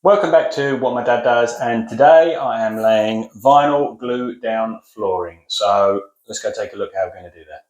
Welcome back to What My Dad Does, and today I am laying vinyl glue down flooring. So let's go take a look how we're going to do that.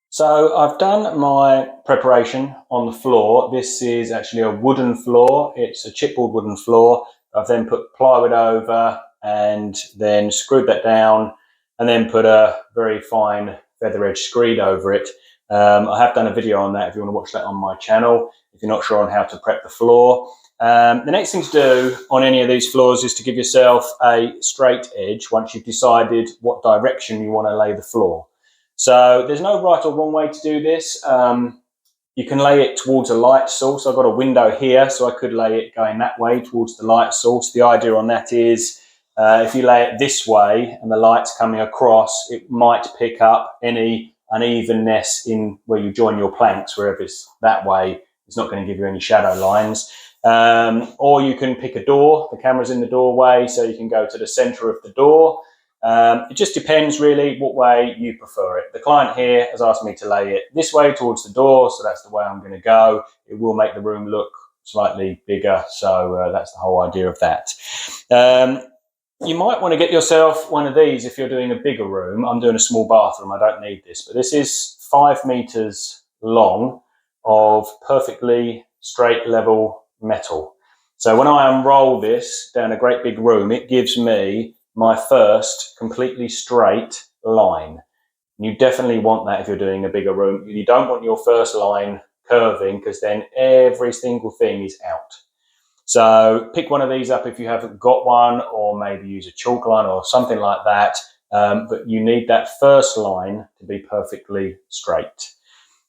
So I've done my preparation on the floor. This is actually a wooden floor. It's a chipboard wooden floor. I've then put plywood over and then screwed that down and then put a very fine feather edge screed over it. I have done a video on that if you want to watch that on my channel, if you're not sure on how to prep the floor. The next thing to do on any of these floors is to give yourself a straight edge once you've decided what direction you want to lay the floor. So there's no right or wrong way to do this. You can lay it towards a light source. I've got a window here, so I could lay it going that way towards the light source. The idea on that is if you lay it this way and the light's coming across, it might pick up any unevenness in where you join your planks. Wherever it's that way, it's not going to give you any shadow lines. Or you can pick a door. The camera's in the doorway, so you can go to the center of the door. It just depends really what way you prefer it. The client here has asked me to lay it this way towards the door, so that's the way I'm going to go. It will make the room look slightly bigger, so that's the whole idea of that. You might want to get yourself one of these if you're doing a bigger room. I'm doing a small bathroom, I don't need this, but this is 5 meters long of perfectly straight level metal. So when I unroll this down a great big room, it gives me my first completely straight line. You definitely want that if you're doing a bigger room. You don't want your first line curving because then every single thing is out. So pick one of these up if you haven't got one, or maybe use a chalk line or something like that. But you need that first line to be perfectly straight.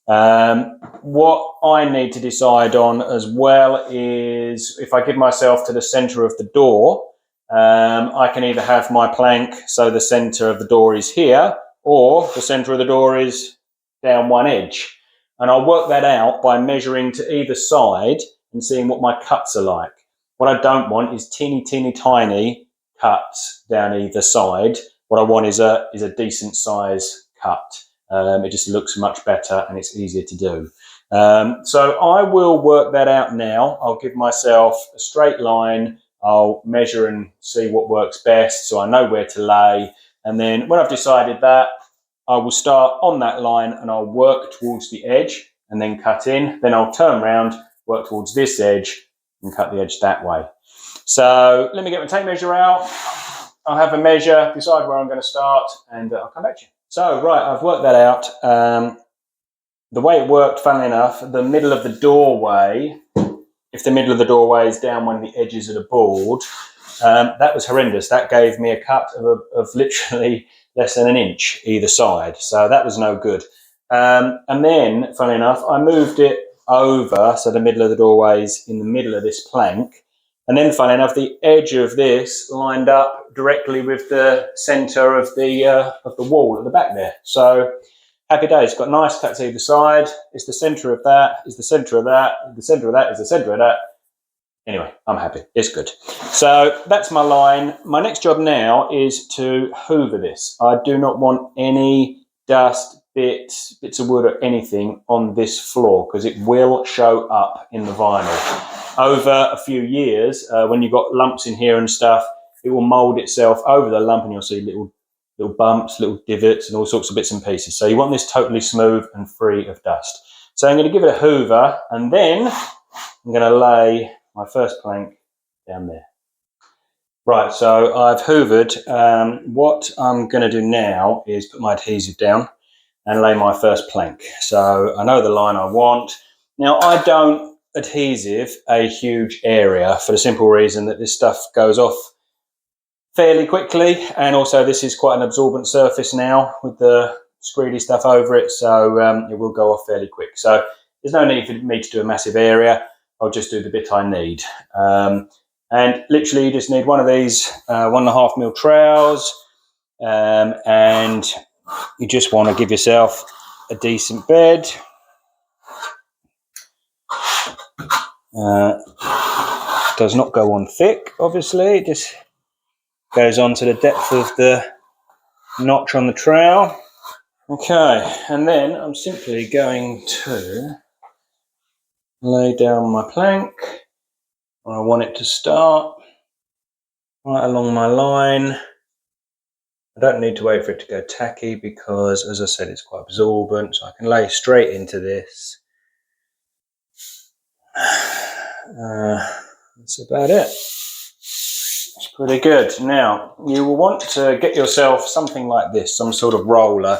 What I need to decide on as well is if I give myself to the center of the door, I can either have my plank so the center of the door is here, or the center of the door is down one edge. And I'll work that out by measuring to either side and seeing what my cuts are like. What I don't want is teeny tiny cuts down either side. What I want is a decent size cut. It just looks much better and it's easier to do. So I will work that out now. I'll give myself a straight line. I'll measure and see what works best so I know where to lay. And then when I've decided that, I will start on that line and I'll work towards the edge and then cut in. Then I'll turn around, work towards this edge and cut the edge that way. So let me get my tape measure out. I'll have a measure, decide where I'm going to start, and I'll come back to you. So, right, I've worked that out. The way it worked, funnily enough, the middle of the doorway, if the middle of the doorway is down one of the edges of the board, that was horrendous. That gave me a cut of literally less than an inch either side. So that was no good. And then, funnily enough, I moved it over, so the middle of the doorway is in the middle of this plank. And then, funnily enough, the edge of this lined up directly with the centre of the wall at the back there. So happy days. Got nice cuts either side. It's the centre of that. Is the centre of that. The centre of that is the centre of that. Anyway, I'm happy. It's good. So that's my line. My next job now is to hoover this. I do not want any dust, bits of wood or anything on this floor because it will show up in the vinyl. Over a few years, when you've got lumps in here and stuff, it will mould itself over the lump and you'll see little bumps, little divots and all sorts of bits and pieces. So you want this totally smooth and free of dust. So I'm going to give it a hoover and then I'm going to lay my first plank down there. Right, so I've hoovered. What I'm going to do now is put my adhesive down and lay my first plank. So I know the line I want. Now I don't adhesive a huge area for the simple reason that this stuff goes off fairly quickly, and also this is quite an absorbent surface now with the screedy stuff over it, so it will go off fairly quick. So there's no need for me to do a massive area. I'll just do the bit I need. And literally you just need one of these 1.5mm trowels, and you just want to give yourself a decent bed. Does not go on thick, obviously. It just goes on to the depth of the notch on the trowel. Okay, and then I'm simply going to lay down my plank where I want it to start, right along my line. I don't need to wait for it to go tacky because, as I said, it's quite absorbent, so I can lay straight into this. That's about it. It's pretty good. Now, you will want to get yourself something like this, some sort of roller.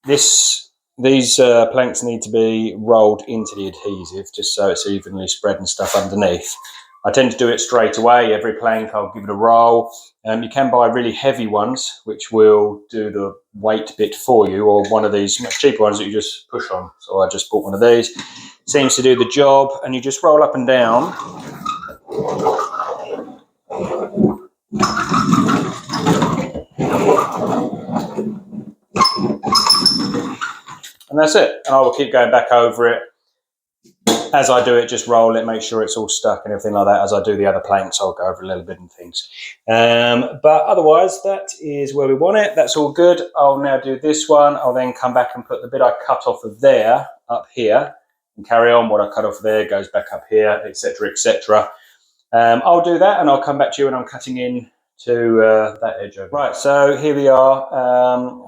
These planks need to be rolled into the adhesive just so it's evenly spread and stuff underneath. I tend to do it straight away. Every plank I'll give it a roll. You can buy really heavy ones which will do the weight bit for you, or one of these much cheaper ones that you just push on. So I just bought one of these. Seems to do the job, and you just roll up and down. And that's it. And I will keep going back over it. As I do it, just roll it, make sure it's all stuck and everything like that. As I do the other planks, I'll go over a little bit and things. But otherwise, that is where we want it. That's all good. I'll now do this one. I'll then come back and put the bit I cut off of there up here and carry on. What I cut off there goes back up here, etc., etc. I'll do that and I'll come back to you when I'm cutting in to that edge over. Right, so here we are.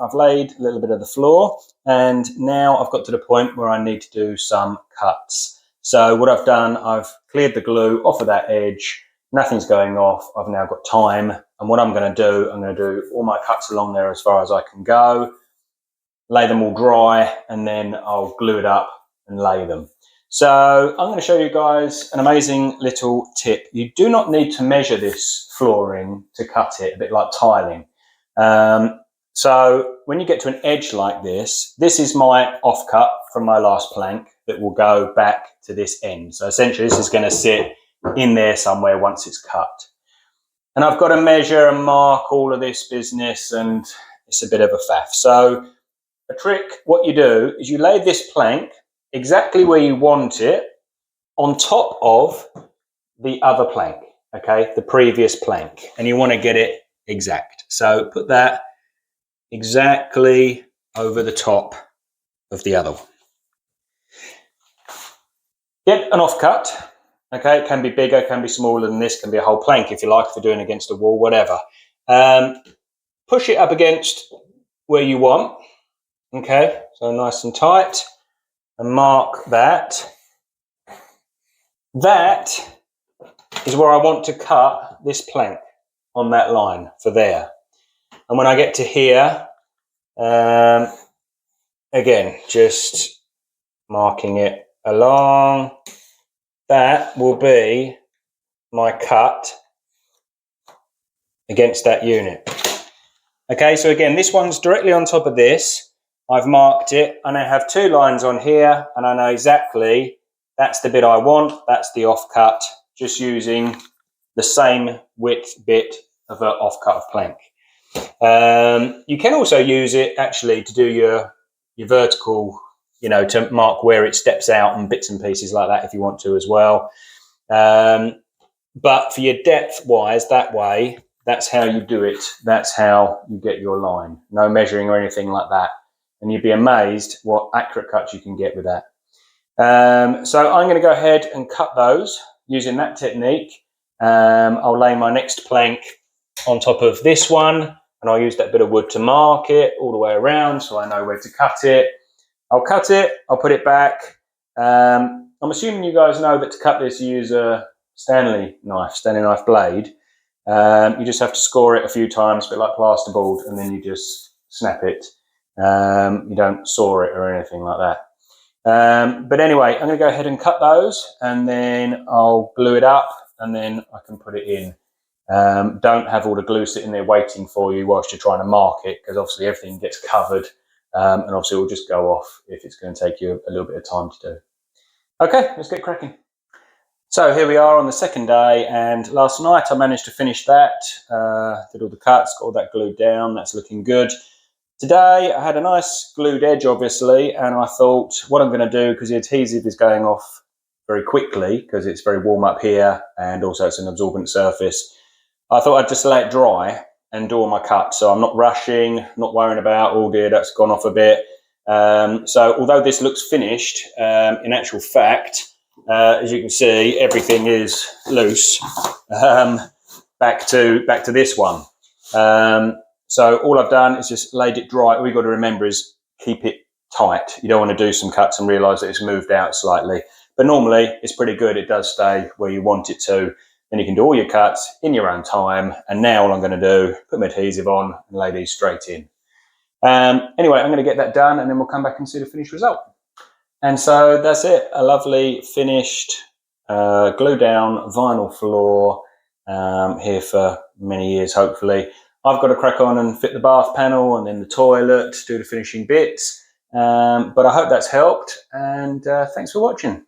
I've laid a little bit of the floor and now I've got to the point where I need to do some cuts. So what I've done, I've cleared the glue off of that edge. Nothing's going off. I've now got time. And what I'm going to do, I'm going to do all my cuts along there as far as I can go, lay them all dry, and then I'll glue it up and lay them. So I'm going to show you guys an amazing little tip. You do not need to measure this flooring to cut it, a bit like tiling. So when you get to an edge like this, this is my offcut from my last plank that will go back to this end. So essentially this is going to sit in there somewhere once it's cut. And I've got to measure and mark all of this business, and it's a bit of a faff. So a trick, what you do is you lay this plank exactly where you want it on top of the other plank, okay, the previous plank, and you want to get it exact. So put that exactly over the top of the other one. Get an offcut, okay, it can be bigger, it can be smaller than this, can be a whole plank if you like, if you're doing against a wall, whatever. Push it up against where you want, okay, so nice and tight, and mark that. That is where I want to cut this plank on that line for there. And when I get to here, again, just marking it along, that will be my cut against that unit. Okay, so again, this one's directly on top of this. I've marked it, and I have two lines on here, and I know exactly that's the bit I want, that's the offcut, just using the same width bit of an offcut of plank. You can also use it actually to do your vertical, you know, to mark where it steps out and bits and pieces like that if you want to as well. But for your depth wise, that way, that's how you do it. That's how you get your line. No measuring or anything like that. And you'd be amazed what accurate cuts you can get with that. So I'm going to go ahead and cut those using that technique. I'll lay my next plank on top of this one, and I'll use that bit of wood to mark it all the way around so I know where to cut it. I'll cut it, I'll put it back. I'm assuming you guys know that to cut this you use a Stanley knife blade. You just have to score it a few times, a bit like plasterboard, and then you just snap it. You don't saw it or anything like that. But anyway, I'm going to go ahead and cut those, and then I'll glue it up, and then I can put it in. Don't have all the glue sitting there waiting for you whilst you're trying to mark it, because obviously everything gets covered, and obviously it will just go off if it's going to take you a little bit of time to do. Okay, let's get cracking. So here we are on the second day, and last night I managed to finish that, did all the cuts, got all that glued down, that's looking good. Today I had a nice glued edge obviously, and I thought what I'm going to do, because the adhesive is going off very quickly because it's very warm up here and also it's an absorbent surface, I thought I'd just let it dry and do all my cuts. So I'm not rushing, not worrying about, oh dear, that's gone off a bit. So although this looks finished, in actual fact, as you can see, everything is loose. Back to this one. So all I've done is just laid it dry. All you've got to remember is keep it tight. You don't want to do some cuts and realise that it's moved out slightly. But normally it's pretty good. It does stay where you want it to. Then you can do all your cuts in your own time. And now all I'm going to do, put my adhesive on and lay these straight in. Anyway, I'm going to get that done and then we'll come back and see the finished result. And so that's it. A lovely finished glue down vinyl floor here for many years, hopefully. I've got to crack on and fit the bath panel and then the toilet, do the finishing bits. But I hope that's helped, and thanks for watching.